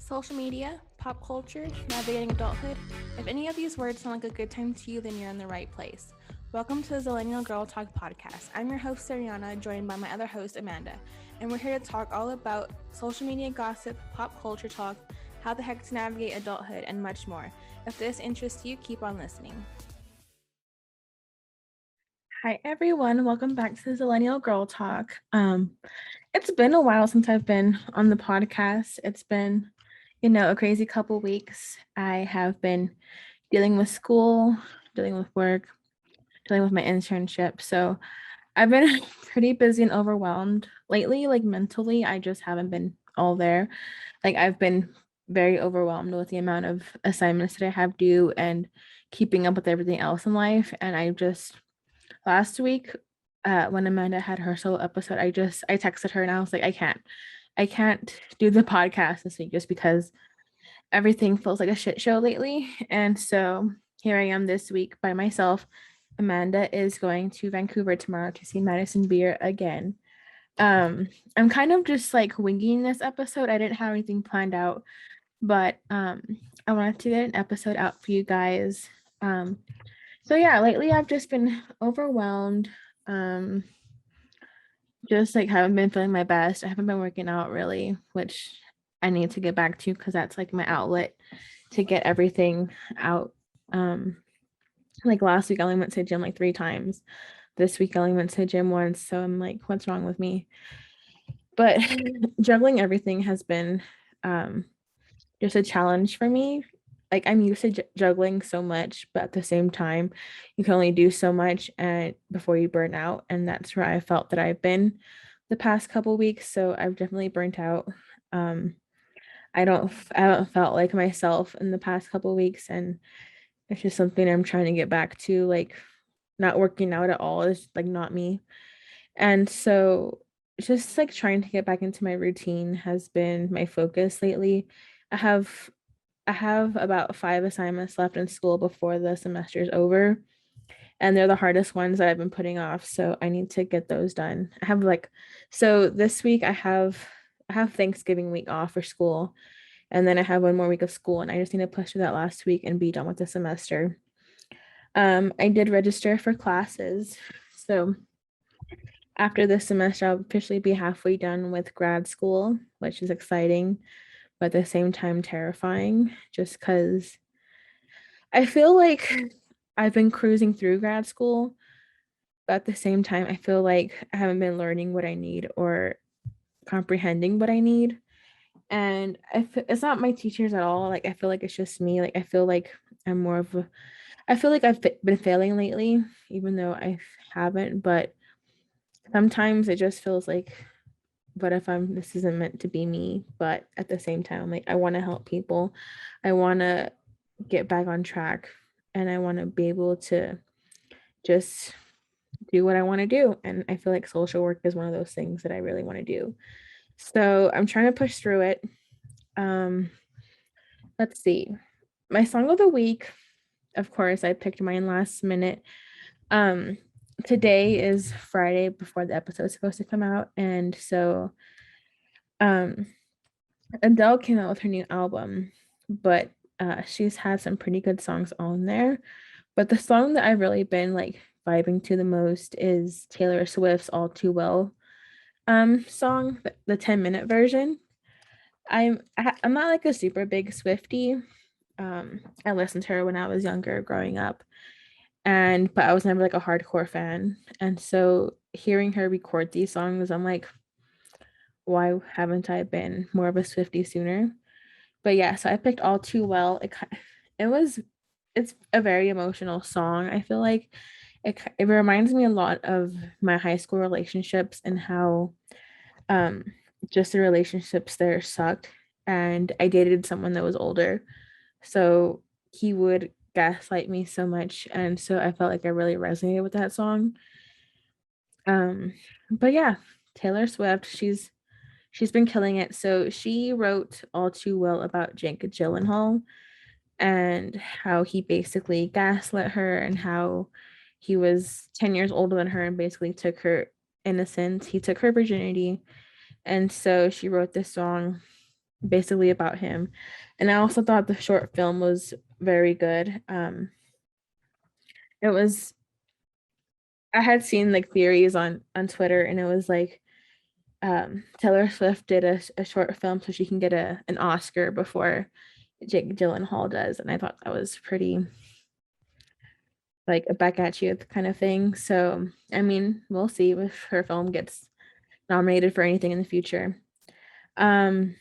Social media, pop culture, navigating adulthood. If any of these words sound like a good time to you, then you're in the right place. Welcome to the Zillennial Girl Talk podcast. I'm your host, Seriana, joined by my other host, Amanda, and we're here to talk all about social media gossip, pop culture talk, how the heck to navigate adulthood, and much more. If this interests you, keep on listening. Hi, everyone. Welcome back to the Zillennial Girl Talk. It's been a while since I've been on the podcast. It's been a crazy couple weeks. I have been dealing with school, dealing with work, dealing with my internship. So I've been pretty busy and overwhelmed lately. Like mentally, I just haven't been all there. Like I've been very overwhelmed with the amount of assignments that I have due and keeping up with everything else in life. And I just last week, when Amanda had her solo episode, I texted her and I was like, I can't do the podcast this week just because everything feels like a shit show lately. And so here I am this week by myself. Amanda is going to Vancouver tomorrow to see Madison Beer again. I'm kind of just like winging this episode. I didn't have anything planned out, but I wanted to get an episode out for you guys. So yeah, lately I've just been overwhelmed. Um, just like haven't been feeling my best. I haven't been working out really, which I need to get back to because that's like my outlet to get everything out. Like last week I only went to the gym like 3 times. This week I only went to the gym once. So I'm like, what's wrong with me? But juggling everything has been just a challenge for me. Like I'm used to juggling so much, but at the same time, you can only do so much and before you burn out. And that's where I felt that I've been the past couple weeks. So I've definitely burnt out. Um, I don't felt like myself in the past couple weeks, and it's just something I'm trying to get back to. Like not working out at all is like not me. And so just like trying to get back into my routine has been my focus lately. I have I have about 5 assignments left in school before the semester is over, and they're the hardest ones that I've been putting off. So I need to get those done. So this week I have Thanksgiving week off for school, and then I have one more week of school, and I just need to push through that last week and be done with the semester. I did register for classes, so after this semester, I'll officially be halfway done with grad school, which is exciting, but at the same time terrifying, just because I feel like I've been cruising through grad school, but at the same time, I feel like I haven't been learning what I need or comprehending what I need. And it's not my teachers at all. Like, I feel like it's just me. Like, I'm more of a, I feel like been failing lately, even though I haven't. But sometimes it just feels like, what if this isn't meant to be me? But at the same time, like, I want to help people. I want to get back on track, and I want to be able to just do what I want to do. And I feel like social work is one of those things that I really want to do. So I'm trying to push through it. Um, let's see. My song of the week, of course, I picked mine last minute. Um, Today is Friday before the episode is supposed to come out. And so um Adele came out with her new album, but she's had some pretty good songs on there. But the song that I've really been like vibing to the most is Taylor Swift's All Too Well song, the 10-minute version. I'm not like a super big Swiftie. I listened to her when I was younger growing up, but I was never like a hardcore fan. And so hearing her record these songs, I'm like, why haven't I been more of a Swiftie sooner? But yeah, so I picked All Too Well. It was it's a very emotional song. I feel like it reminds me a lot of my high school relationships and how um just the relationships there sucked. And I dated someone that was older, so he would gaslight me so much, and so I felt like I really resonated with that song. um but yeah, Taylor Swift, she's been killing it. So she wrote All Too Well about Jake Gyllenhaal and how he basically gaslit her, and how he was 10 years older than her and basically took her innocence. He took her virginity. And so she wrote this song basically about him. And I also thought the short film was very good. It was I had seen like theories on Twitter, and it was like Taylor Swift did a short film so she can get an Oscar before Jake Gyllenhaal does, and I thought that was pretty like a back at you kind of thing. So I mean, we'll see if her film gets nominated for anything in the future. Um,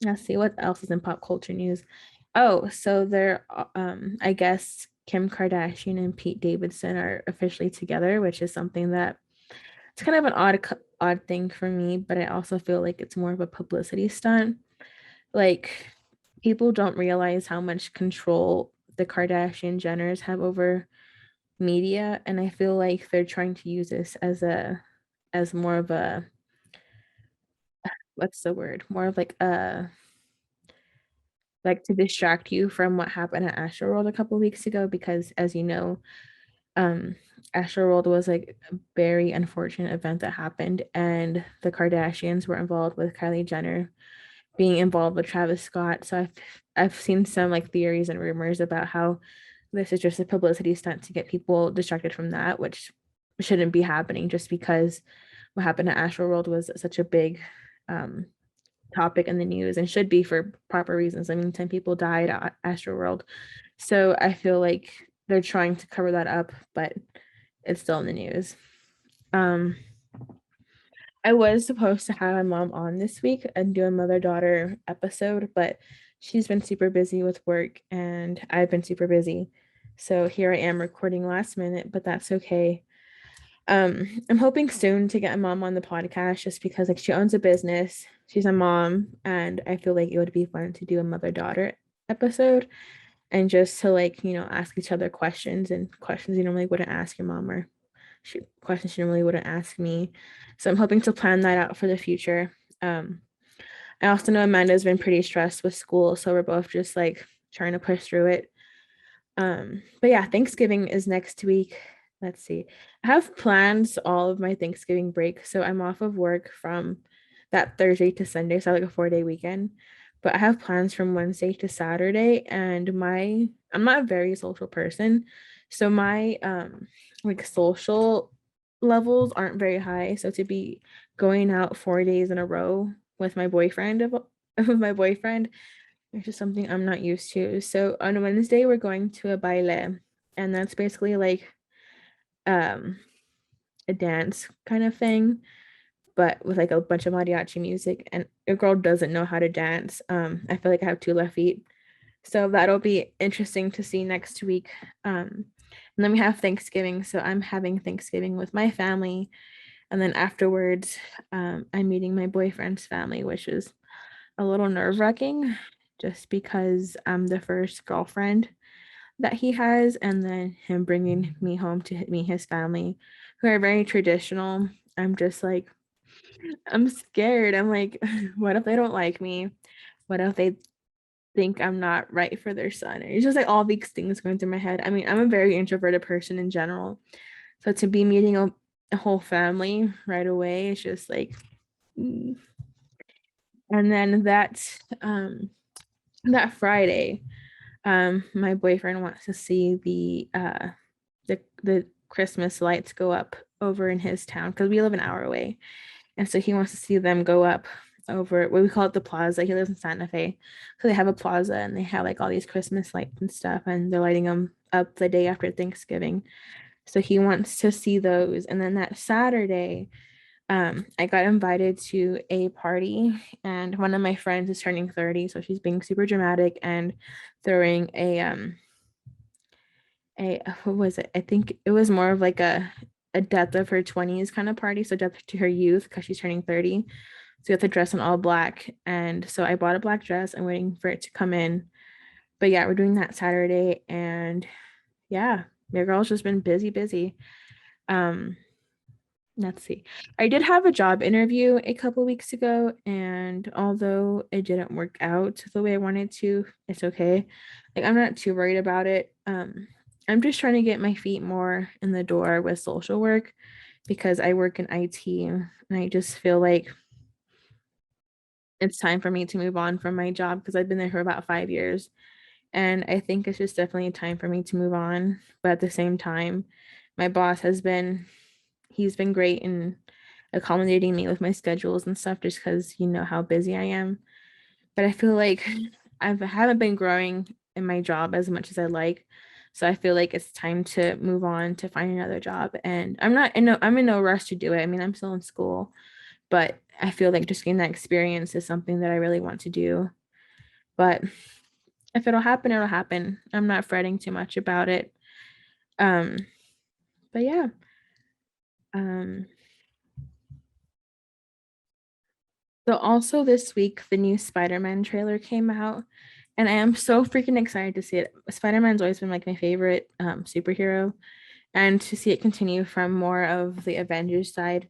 let's see what else is in pop culture news. Oh, so I guess Kim Kardashian and Pete Davidson are officially together, which is something that it's kind of an odd thing for me, but I also feel like it's more of a publicity stunt. Like people don't realize how much control the Kardashian Jenners have over media, and I feel like they're trying to use this as more of a what's the word? More of like to distract you from what happened at Astroworld a couple weeks ago because as you know, um Astroworld was like a very unfortunate event that happened and the Kardashians were involved with Kylie Jenner being involved with Travis Scott. So I've seen some like theories and rumors about how this is just a publicity stunt to get people distracted from that, which shouldn't be happening just because what happened at Astroworld was such a big um topic in the news and should be for proper reasons. I mean, 10 people died at Astroworld. So I feel like they're trying to cover that up, but it's still in the news. Um, I was supposed to have my mom on this week and do a mother-daughter episode, but she's been super busy with work and I've been super busy. So here I am recording last minute, but that's okay. I'm hoping soon to get my mom on the podcast just because like she owns a business, she's a mom, and I feel like it would be fun to do a mother-daughter episode and just to like, ask each other questions and questions you normally wouldn't ask your mom or questions she normally wouldn't ask me. So I'm hoping to plan that out for the future. Um, I also know Amanda's been pretty stressed with school, so we're both just like trying to push through it. But yeah, Thanksgiving is next week. Let's see. I have plans all of my Thanksgiving break. So I'm off of work from that Thursday to Sunday. So I have like a 4-day weekend. But I have plans from Wednesday to Saturday. And I'm not a very social person. So my like social levels aren't very high. So to be going out 4 days in a row with my boyfriend with my boyfriend it's just something I'm not used to. So on Wednesday, we're going to a baile, and that's basically like um a dance kind of thing, but with like a bunch of mariachi music. And a girl doesn't know how to dance. I feel like I have two left feet. So that'll be interesting to see next week. And then we have Thanksgiving. So I'm having Thanksgiving with my family. And then afterwards, I'm meeting my boyfriend's family, which is a little nerve-wracking just because I'm the first girlfriend that he has, and then him bringing me home to meet his family, who are very traditional. I'm just like, I'm scared. I'm like, what if they don't like me? What if they think I'm not right for their son? It's just like all these things going through my head. I mean, I'm a very introverted person in general. So to be meeting a whole family right away, it's just like, mm. And then that Friday, my boyfriend wants to see the Christmas lights go up over in his town because we live an hour away, and so he wants to see them go up over what we call it the plaza. He lives in Santa Fe, so they have a plaza and they have like all these Christmas lights and stuff, and they're lighting them up the day after Thanksgiving. So he wants to see those, and then that Saturday, I got invited to a party, and one of my friends is turning 30, so she's being super dramatic and throwing a what was it? I think it was more of like a death of her 20s kind of party, so death to her youth because she's turning 30. So you have to dress in all black, and so I bought a black dress. I'm waiting for it to come in, but yeah, we're doing that Saturday, and yeah, your girl's just been busy. Um, let's see. I did have a job interview a couple weeks ago, and although it didn't work out the way I wanted to, it's okay. Like I'm not too worried about it. I'm just trying to get my feet more in the door with social work because I work in IT and I just feel like it's time for me to move on from my job because I've been there for about 5 years. And I think it's just definitely time for me to move on. But at the same time, my boss he's been great in accommodating me with my schedules and stuff just because you know how busy I am. But I feel like I haven't been growing in my job as much as I like. So I feel like it's time to move on to find another job. And I'm in no rush to do it. I mean, I'm still in school, but I feel like just getting that experience is something that I really want to do. But if it'll happen, it'll happen. I'm not fretting too much about it. Um, but yeah. Um, so also this week, the new Spider-Man trailer came out, and I am so freaking excited to see it. Spider-Man's always been like my favorite superhero, and to see it continue from more of the Avengers side,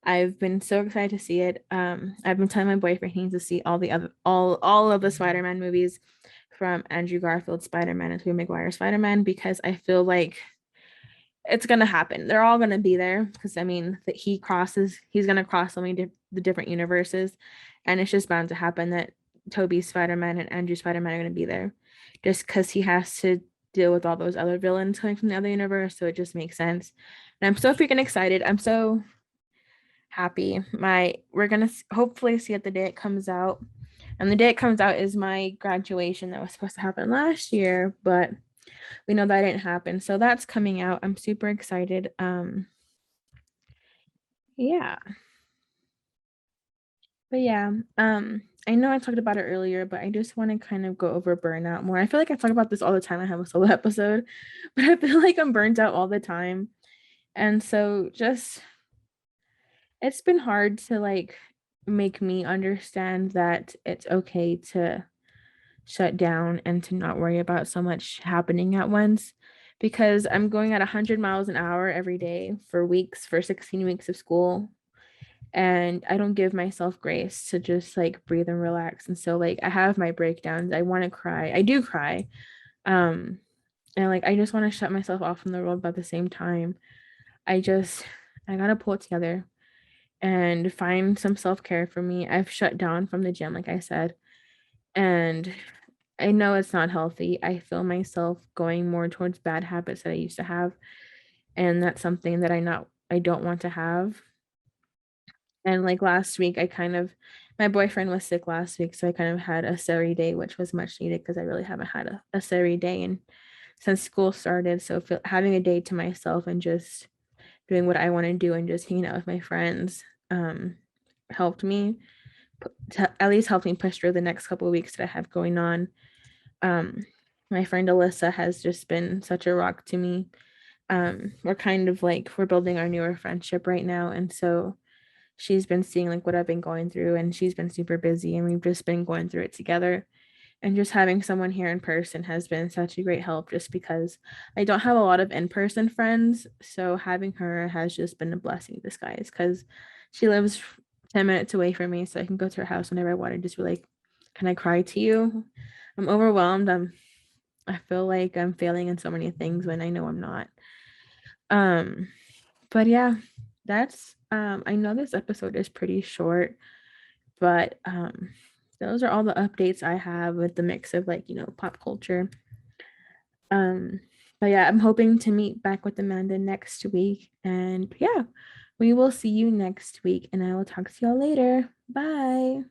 I've been so excited to see it. I've been telling my boyfriend he needs to see all of the Spider-Man movies from Andrew Garfield's Spider-Man and Tobey Maguire's Spider-Man because I feel like it's gonna happen. They're all gonna be there because I mean that he's gonna cross the different universes, and it's just bound to happen that Toby's Spider-Man and Andrew's Spider-Man are gonna be there, just because he has to deal with all those other villains coming from the other universe, so it just makes sense. And I'm so freaking excited. I'm so happy. We're gonna hopefully see it the day it comes out, and the day it comes out is my graduation that was supposed to happen last year, but we know that didn't happen. So that's coming out. I'm super excited. Yeah. But yeah, I know I talked about it earlier, but I just want to kind of go over burnout more. I feel like I talk about this all the time. I have a solo episode, but I feel like I'm burnt out all the time. And so just it's been hard to like make me understand that it's okay to shut down and to not worry about so much happening at once because I'm going at 100 miles an hour every day for weeks, for 16 weeks of school. And I don't give myself grace to just like breathe and relax. And so, like, I have my breakdowns. I want to cry. I do cry. Um, and like, I just want to shut myself off from the world, but at the same time, I just, I gotta pull it together and find some self care for me. I've shut down from the gym, like I said, and I know it's not healthy. I feel myself going more towards bad habits that I used to have, and that's something that I don't want to have. And like last week, my boyfriend was sick last week, so I kind of had a Sari day, which was much needed because I really haven't had a Sari day and since school started. So having a day to myself and just doing what I want to do and just hanging out with my friends helped me at least helped me push through the next couple of weeks that I have going on. Um, my friend Alyssa has just been such a rock to me. We're building our newer friendship right now, and so she's been seeing like what I've been going through, and she's been super busy, and we've just been going through it together. And just having someone here in person has been such a great help just because I don't have a lot of in-person friends. So having her has just been a blessing in disguise because she lives 10 minutes away from me. So I can go to her house whenever I want to just be like, can I cry to you? I'm overwhelmed. I feel like I'm failing in so many things when I know I'm not. Um, but yeah, that's I know this episode is pretty short, but those are all the updates I have with the mix of like, pop culture. Um, but yeah, I'm hoping to meet back with Amanda next week. And yeah, we will see you next week and I will talk to y'all later. Bye.